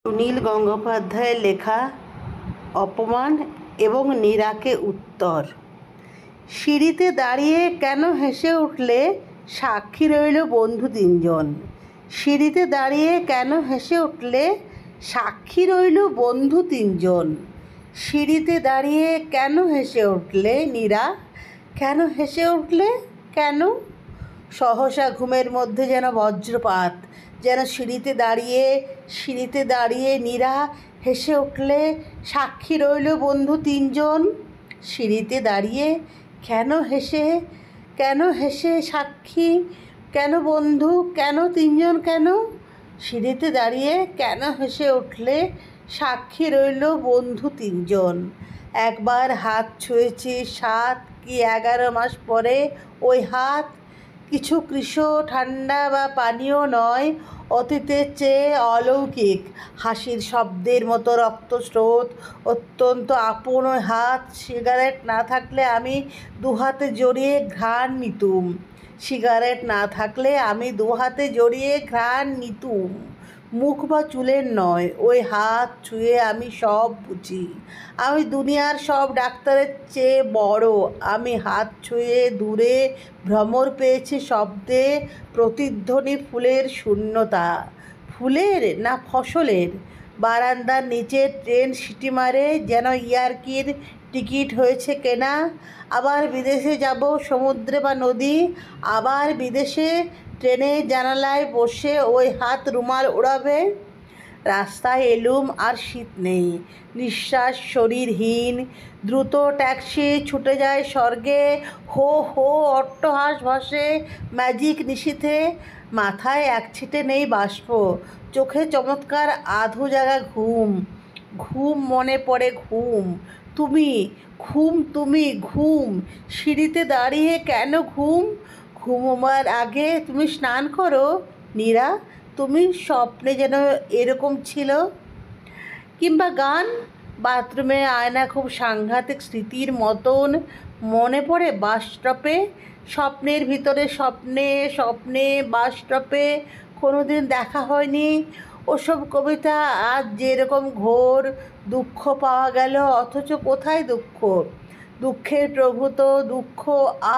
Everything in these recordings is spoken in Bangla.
সুনীল গঙ্গোপাধ্যায়ের লেখা অপমান এবং নীরাকে উত্তর। সিঁড়িতে দাঁড়িয়ে কেন হেসে উঠলে সাক্ষী রইল বন্ধু তিনজন। সিঁড়িতে দাঁড়িয়ে কেন হেসে উঠলে সাক্ষী রইল বন্ধু তিনজন। সিঁড়িতে দাঁড়িয়ে কেন হেসে উঠলে নীরা, কেন হেসে উঠলে কেন? সহসা ঘুমের মধ্যে যেন বজ্রপাত, যেন সিঁড়িতে দাঁড়িয়ে নীরা হেসে উঠলে সাক্ষী রইল বন্ধু তিনজন। সিঁড়িতে দাঁড়িয়ে কেন হেসে সাক্ষী, কেন বন্ধু, কেন তিনজন, কেন? সিঁড়িতে দাঁড়িয়ে কেন হেসে উঠলে সাক্ষী রইল বন্ধু তিনজন। একবার হাত ছুঁয়েছি 7 কি 11 মাস পরে। ওই হাত কিছু কৃশ, ঠান্ডা বা পানীয় নয়, অতীতের চেয়ে অলৌকিক, হাসির শব্দের মতো রক্তস্রোত, অত্যন্ত আপন। ওই হাত। সিগারেট না থাকলে আমি দুহাতে জড়িয়ে ঘ্রাণ নিতুম। সিগারেট না থাকলে আমি দুহাতে জড়িয়ে ঘ্রাণ নিতুম। মুখ বা চুলের নয়, ওই হাত ছুঁয়ে আমি সব বুঝি। আমি দুনিয়ার সব ডাক্তারের চেয়ে বড়। আমি হাত ছুঁয়ে দূরে ভ্রমর পেয়েছি শব্দে, প্রতিধ্বনি, ফুলের শূন্যতা। ফুলের না ফসলের? বারান্দার নিচে ট্রেন সিটি মারে, যেন ইয়ার্কির টিকিট হয়েছে কেনা। আবার বিদেশে যাব, সমুদ্রে বা নদী। আবার বিদেশে ট্রেনের জানালায় বসে ওই হাত রুমাল ওড়াবে। রাস্তায় এলুম, আর শীত নেই, নিঃশ্বাস শরীরহীন। দ্রুত ট্যাক্সি ছুটে যায় স্বর্গে। হো হো অট্টহাস ভাসে ম্যাজিক নিশীথে। মাথায় একছিটে নেই বাষ্প, চোখে চমৎকার আধো জাগা ঘুম। ঘুম, মনে পড়ে ঘুম। তুমি ঘুম। সিঁড়িতে দাঁড়িয়ে কেন ঘুম? ঘুমোবার আগে তুমি স্নান করো নীরা। তুমি স্বপ্নে যেন এরকম ছিল। কিংবা গান, বাথরুমে আয়না খুব সাংঘাতিক স্মৃতির মতন মনে পড়ে। বাস স্টপে, স্বপ্নের ভিতরে স্বপ্নে বাস স্টপে কোনোদিন দেখা হয়নি। ওসব কবিতা আজ যেরকম ঘোর। দুঃখ পাওয়া গেল, অথচ কোথায় দুঃখ? দুঃখের প্রভূত দুঃখ,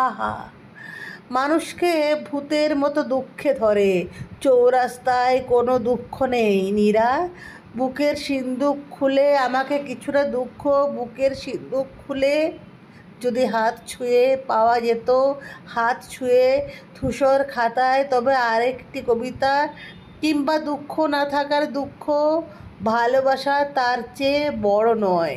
আহা! মানুষকে ভূতের মতো দুঃখে ধরে। চৌরাস্তায় কোনো দুঃখ নেই নীরা। বুকের সিন্দুক খুলে আমাকে কিছুটা দুঃখ, বুকের সিন্দুক খুলে যদি হাত ছুঁয়ে পাওয়া যেত, হাত ছুঁয়ে ধূসর খাতায়, তবে আরেকটি কবিতা। কিংবা দুঃখ না থাকার দুঃখ, ভালোবাসা তার চেয়ে বড় নয়।